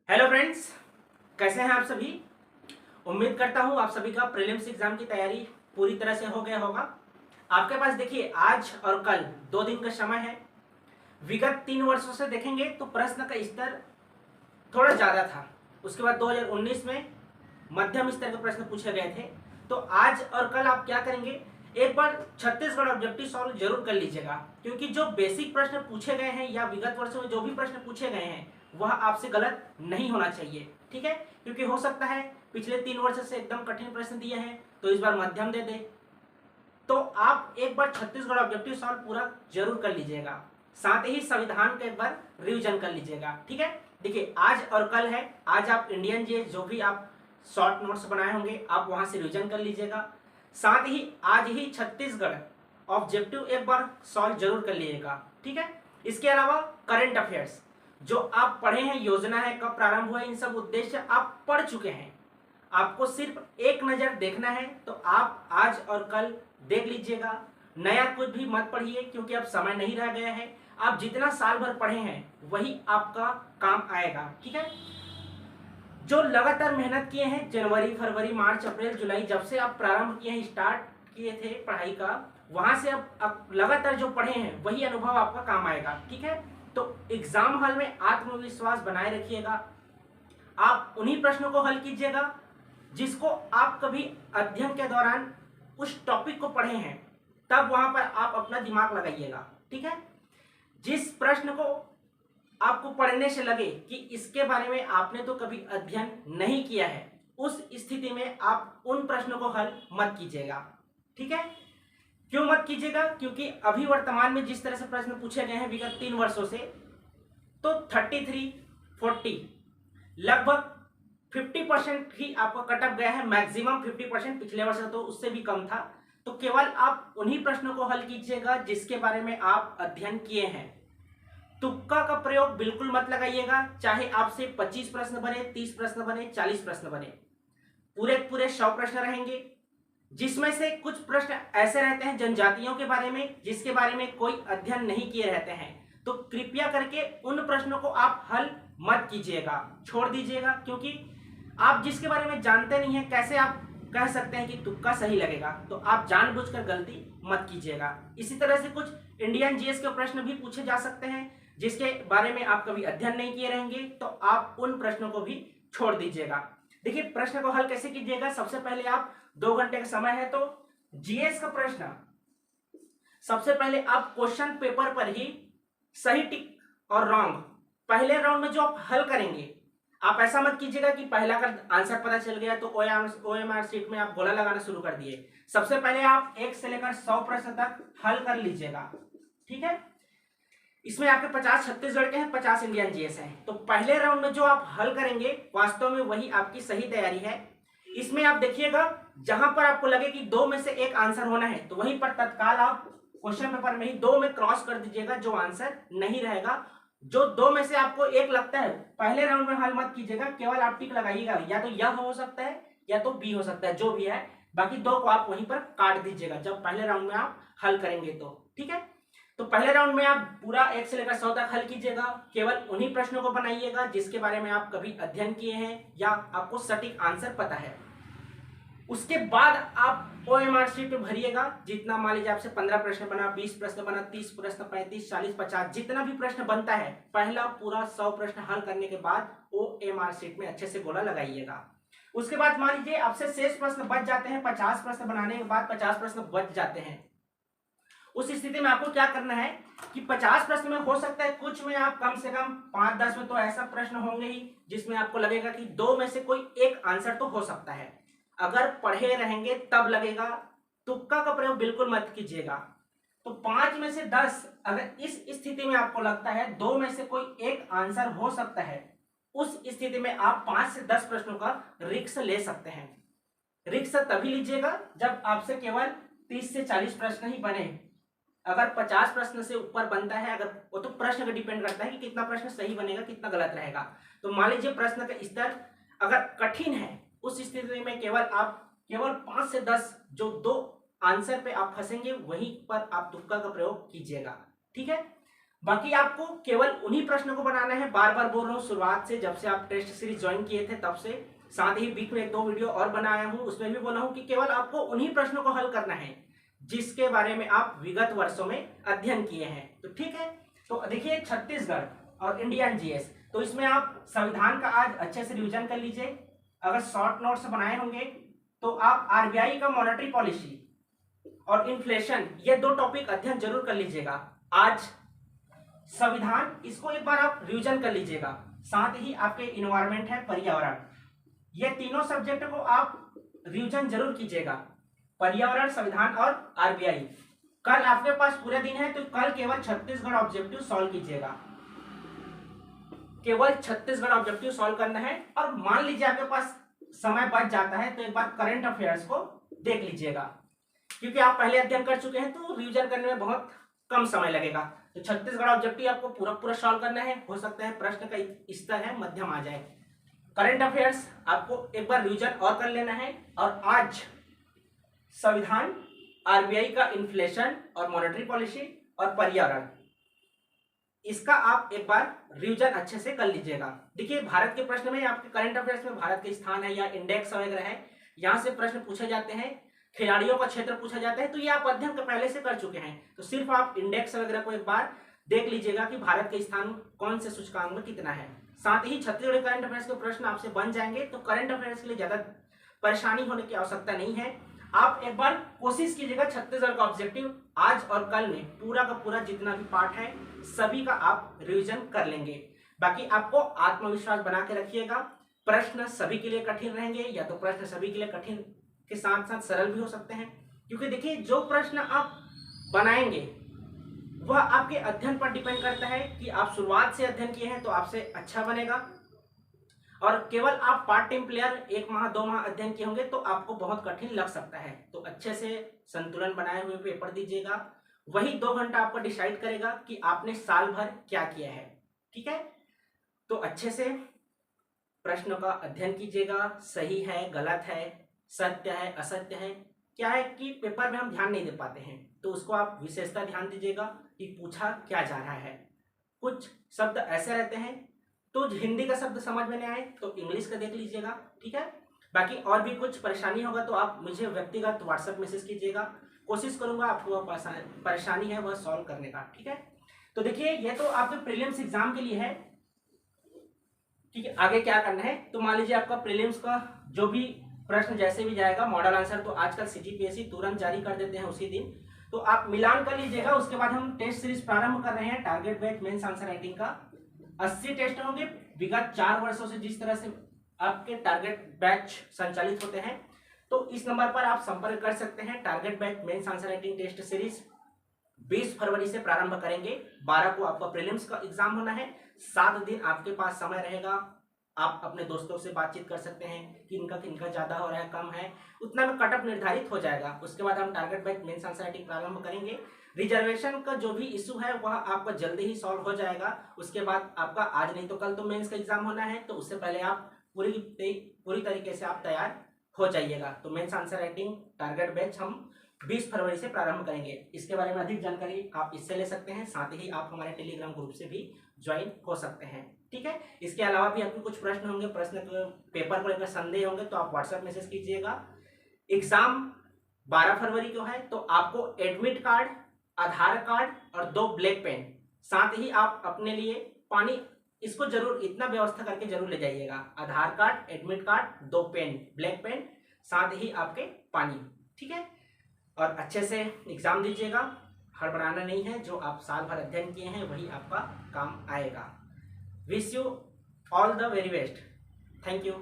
Hello friends, कैसे हैं आप सभी। उम्मीद करता हूं आप सभी का प्रीलिम्स एग्जाम की तैयारी पूरी तरह से हो गया होगा। आपके पास देखिए आज और कल 2 दिन का समय है। विगत 3 वर्षों से देखेंगे तो प्रश्न का स्तर थोड़ा ज़्यादा था। उसके बाद 2019 में मध्यम स्तर के प्रश्न पूछे गए थे। तो आज और कल आप क्या करेंगे, एक बार छत्तीसगढ़ ऑब्जेक्टिव सॉल्व जरूर कर लीजिएगा, क्योंकि जो बेसिक प्रश्न पूछे गए हैं या विगत वर्षों में जो भी प्रश्न पूछे गए हैं वह आपसे गलत नहीं होना चाहिए। ठीक है, क्योंकि हो सकता है पिछले 3 वर्ष से एकदम कठिन प्रश्न दिए हैं तो इस बार मध्यम दे दे। तो आप एक बार छत्तीसगढ़ ऑब्जेक्टिव सॉल्व पूरा जरूर कर लीजिएगा, साथ ही संविधान का एक बार रिवीजन कर लीजिएगा। ठीक है, देखिए आज और कल है। आज आप इंडियन जीएस जो भी आप शॉर्ट नोट्स बनाए होंगे आप वहां से रिवीजन कर लीजिएगा। साथ ही आज ही छत्तीसगढ़ ऑब्जेक्टिव एक बार सॉल्व जरूर कर लीजिएगा। ठीक है, इसके अलावा करंट अफेयर्स जो आप पढ़े हैं, योजना है कब प्रारंभ हुआ, इन सब उद्देश्य आप पढ़ चुके हैं। आपको सिर्फ एक नज़र देखना है, तो आप आज और कल देख लीजिएगा। नया कुछ भी मत पढ़िए, क्योंकि अब समय नहीं रह गया है। आप जितना साल भर पढ़े हैं वही आपका काम आएगा। ठीक है, जो लगातार मेहनत किए हैं जनवरी फरवरी मार्च अप्रैल जुलाई, जब से आप प्रारंभ किए हैं, स्टार्ट किए थे पढ़ाई का, वहां से अब लगातार जो पढ़े हैं वही अनुभव आपका काम आएगा। ठीक है, तो एग्जाम हॉल में आत्मविश्वास बनाए रखिएगा। आप उन्हीं प्रश्नों को हल कीजिएगा जिसको आप कभी अध्ययन के दौरान उस टॉपिक को पढ़े हैं, तब वहां पर आप अपना दिमाग लगाइएगा। ठीक है, जिस प्रश्न को आपको पढ़ने से लगे कि इसके बारे में आपने तो कभी अध्ययन नहीं किया है, उस स्थिति में आप उन प्रश्नों को हल मत कीजिएगा। ठीक है, क्यों मत कीजिएगा, क्योंकि अभी वर्तमान में जिस तरह से प्रश्न पूछे गए हैं विगत 3 वर्षों से, तो 33 40 लगभग 50% ही आपका कटअप गया है। मैक्सिमम 50%, पिछले वर्ष तो उससे भी कम था। तो केवल आप उन्हीं प्रश्नों को हल कीजिएगा जिसके बारे में आप अध्ययन किए हैं। तुक्का का प्रयोग बिल्कुल मत लगाइएगा, चाहे आपसे 25 प्रश्न बने, 30 प्रश्न बने, 40 प्रश्न बने, पूरे पूरे 100 प्रश्न रहेंगे, जिसमें से कुछ प्रश्न ऐसे रहते हैं जनजातियों के बारे में जिसके बारे में कोई अध्ययन नहीं किए रहते हैं। तो कृपया करके उन प्रश्नों को आप हल मत कीजिएगा, छोड़ दीजिएगा, क्योंकि आप जिसके बारे में जानते नहीं है कैसे आप कह सकते हैं कि तुक्का सही लगेगा। तो आप जानबूझकर गलती मत कीजिएगा। इसी तरह से कुछ इंडियन जीएस के प्रश्न भी पूछे जा सकते हैं जिसके बारे में आप कभी अध्ययन नहीं किए रहेंगे, तो आप उन प्रश्नों को भी छोड़ दीजिएगा। देखिए प्रश्न को हल कैसे कीजिएगा, सबसे पहले आप 2 घंटे का समय है, तो जीएस का प्रश्न सबसे पहले आप क्वेश्चन पेपर पर ही सही टिक और रॉन्ग पहले राउंड में जो आप हल करेंगे, आप ऐसा मत कीजिएगा कि पहला का आंसर पता चल गया तो ओएमआर शीट में आप गोला लगाना शुरू कर दिए। सबसे पहले आप 1 से लेकर 100 प्रश्न तक हल कर लीजिएगा। ठीक है, इसमें आपके 50 छत्तीसगढ़ के हैं, 50 इंडियन जीएस हैं। तो पहले राउंड में जो आप हल करेंगे वास्तव में वही आपकी सही तैयारी है। इसमें आप देखिएगा जहां पर आपको लगे कि 2 में से 1 आंसर होना है, तो वहीं पर तत्काल आप क्वेश्चन पेपर में ही 2 में क्रॉस कर दीजिएगा जो आंसर नहीं रहेगा। जो 2 में से आपको 1 लगता है पहले राउंड में हल मत कीजिएगा, केवल आप टिक लगाइएगा, या तो यह हो सकता है या तो बी हो सकता है, जो भी है। बाकी 2 को आप वहीं पर काट दीजिएगा जब पहले राउंड में आप हल करेंगे तो। ठीक है, तो पहले राउंड में आप पूरा 1 से लेकर 100 तक हल कीजिएगा, केवल उन्हीं प्रश्नों को बनाइएगा जिसके बारे में आप कभी अध्ययन किए हैं या आपको सटीक आंसर पता है। उसके बाद आप ओएमआर शीट में भरिएगा, जितना मान लीजिए आपसे 15 प्रश्न बना, 20 प्रश्न बना, 30 प्रश्न, 35 40 50 जितना भी प्रश्न बनता है, पहला पूरा 100 प्रश्न हल करने के बाद ओएमआर शीट में अच्छे से गोला लगाइएगा। उसके बाद मान लीजिए आपसे शेष प्रश्न बच जाते हैं, 50 प्रश्न बनाने के बाद 50 प्रश्न बच जाते हैं। उस स्थिति में आपको क्या करना है कि 50 प्रश्न में हो सकता है कुछ में आप कम से कम 5-10 में तो ऐसा प्रश्न होंगे ही जिसमें आपको लगेगा कि 2 में से कोई 1 आंसर तो हो सकता है। अगर पढ़े रहेंगे तब लगेगा, तुक्का का प्रयोग बिल्कुल मत कीजिएगा। तो 5 में से 10 अगर इस स्थिति में आपको लगता है 2 में से कोई 1 आंसर हो सकता है, उस स्थिति में आप 5 से 10 प्रश्नों का रिस्क ले सकते हैं। रिस्क तभी लीजिएगा जब आपसे केवल 30 से 40 प्रश्न ही बने। अगर 50 प्रश्न से ऊपर बनता है, अगर वो तो प्रश्न का डिपेंड करता है कि कितना प्रश्न सही बनेगा कितना गलत रहेगा। तो मान लीजिए प्रश्न का स्तर अगर कठिन है, उस स्थिति में केवल 5 से 10 जो 2 आंसर पे आप फंसेंगे वहीं पर आप तुक्का का प्रयोग कीजिएगा। ठीक है, बाकी आपको केवल उन्हीं प्रश्नों को बनाना है, बार बार बोल रहा हूँ शुरुआत से, जब से आप टेस्ट सीरीज ज्वाइन किए थे तब से। साथ ही बीच में एक दो वीडियो और बनाया हूँ, उसमें भी बोला हूँ कि केवल आपको उन्हीं प्रश्नों को हल करना है जिसके बारे में आप विगत वर्षों में अध्ययन किए हैं। तो ठीक है, तो देखिए छत्तीसगढ़ और इंडियन जीएस, तो इसमें आप संविधान का आज अच्छे से रिविजन कर लीजिए। अगर शॉर्ट नोट्स बनाए होंगे तो आप आरबीआई का मॉनेटरी पॉलिसी और इन्फ्लेशन, ये दो टॉपिक अध्ययन जरूर कर लीजिएगा। आज संविधान, इसको एक बार आप रिविजन कर लीजिएगा। साथ ही आपके इन्वायरमेंट है, पर्यावरण, ये तीनों सब्जेक्ट को आप रिविजन जरूर कीजिएगा। पर्यावरण, संविधान और आरबीआई। कल आपके पास पूरे दिन है, तो कल केवल छत्तीसगढ़ ऑब्जेक्टिव सॉल्व कीजिएगा, केवल छत्तीसगढ़ ऑब्जेक्टिव सॉल्व करना है। और मान लीजिए आपके पास समय बच जाता है तो एक बार करंट अफेयर्स को देख लीजिएगा, क्योंकि आप पहले अध्ययन कर चुके हैं तो रिविजन करने में बहुत कम समय लगेगा। तो छत्तीसगढ़ ऑब्जेक्टिव आपको पूरा पूरा सॉल्व करना है। हो सकता है प्रश्न का स्तर है मध्यम आ जाए। करंट अफेयर्स आपको एक बार रिविजन और कर लेना है। और आज संविधान, आरबीआई का इन्फ्लेशन और मॉनेटरी पॉलिसी और पर्यावरण, इसका आप एक बार रिविजन अच्छे से कर लीजिएगा। देखिए भारत के प्रश्न में, आपके करंट अफेयर्स में भारत के स्थान है या इंडेक्स वगैरह है, यहाँ से प्रश्न पूछे जाते हैं, खिलाड़ियों का क्षेत्र पूछा जाता है, तो ये आप अध्ययन पहले से कर चुके हैं। तो सिर्फ आप इंडेक्स वगैरह को एक बार देख लीजिएगा कि भारत के स्थान कौन से सूचकांक में कितना है। साथ ही छत्तीसगढ़ करंट अफेयर्स के प्रश्न आपसे बन जाएंगे, तो करंट अफेयर्स के लिए ज्यादा परेशानी होने की आवश्यकता नहीं है। आप एक बार कोशिश कीजिएगा छत्तीसगढ़ का ऑब्जेक्टिव आज और कल में पूरा का पूरा जितना भी पार्ट है सभी का आप रिवीजन कर लेंगे। बाकी आपको आत्मविश्वास बना के रखिएगा। प्रश्न सभी के लिए कठिन रहेंगे, या तो प्रश्न सभी के लिए कठिन के साथ साथ सरल भी हो सकते हैं, क्योंकि देखिए जो प्रश्न आप बनाएंगे वह आपके अध्ययन पर डिपेंड करता है कि आप शुरुआत से अध्ययन किए हैं तो आपसे अच्छा बनेगा। और केवल आप पार्ट टाइम प्लेयर 1 माह 2 माह अध्ययन किए होंगे तो आपको बहुत कठिन लग सकता है। तो अच्छे से संतुलन बनाए हुए पेपर दीजिएगा, वही 2 घंटा आपको डिसाइड करेगा कि आपने साल भर क्या किया है। ठीक है, तो अच्छे से प्रश्नों का अध्ययन कीजिएगा। सही है, गलत है, सत्य है, असत्य है, क्या है कि पेपर में हम ध्यान नहीं दे पाते हैं, तो उसको आप विशेषता ध्यान दीजिएगा कि पूछा क्या जा रहा है। कुछ शब्द ऐसे रहते हैं तो हिंदी का शब्द समझ में नहीं आए तो इंग्लिश का देख लीजिएगा। ठीक है, बाकी और भी कुछ परेशानी होगा तो आप मुझे व्यक्तिगत व्हाट्सएप मैसेज कीजिएगा, कोशिश करूंगा आपको परेशानी है वह सॉल्व करने का। ठीक है, तो देखिए ये तो आपके प्रीलिम्स एग्जाम के लिए है। ठीक है, आगे क्या करना है, तो मान लीजिए आपका प्रीलिम्स का जो भी प्रश्न जैसे भी जाएगा मॉडल आंसर, तो आजकल सीजीपीएससी तुरंत जारी कर देते हैं उसी दिन, तो आप मिलान कर लीजिएगा। उसके बाद हम टेस्ट सीरीज प्रारंभ कर रहे हैं। Target batch mains answer writing का 80 टेस्ट होंगे। विगत 4 वर्षों से जिस तरह से आपके टारगेट बैच संचालित होते हैं, तो इस नंबर पर आप संपर्क कर सकते हैं। Target batch mains answer writing test series 20 फरवरी से प्रारंभ करेंगे। 12 को आपका प्रीलिम्स का एग्जाम होना है। 7 दिन आपके पास समय रहेगा, आप अपने दोस्तों से बातचीत कर सकते हैं कि इनका किनका ज्यादा हो रहा है, कम है, उतना में कट ऑफ निर्धारित हो जाएगा। उसके बाद हम target batch mains answer writing प्रारंभ करेंगे। रिजर्वेशन का जो भी इशू है वह आपका जल्दी ही सॉल्व हो जाएगा। उसके बाद आपका आज नहीं तो कल तो मेंस का एग्जाम होना है, तो उससे पहले आप पूरी तरीके से आप तैयार हो जाइएगा। तो mains answer writing target batch हम 20 फरवरी से प्रारंभ करेंगे। इसके बारे में अधिक जानकारी आप इससे ले सकते हैं, साथ ही आप हमारे टेलीग्राम ग्रुप से भी ज्वाइन हो सकते हैं। ठीक है, इसके अलावा भी आपके कुछ प्रश्न होंगे, प्रश्न पेपर को लेकर संदेह होंगे तो आप व्हाट्सएप मैसेज कीजिएगा। एग्जाम 12 फरवरी को है, तो आपको एडमिट कार्ड, आधार कार्ड और 2 ब्लैक पेन, साथ ही आप अपने लिए पानी, इसको जरूर इतना व्यवस्था करके जरूर ले जाइएगा। Aadhaar card, admit card, 2 pen, black pen, साथ ही आपके पानी। ठीक है, और अच्छे से एग्जाम दीजिएगा, हड़बड़ाना नहीं है। जो आप साल भर अध्ययन किए हैं वही आपका काम आएगा। Wish you all the very best. Thank you.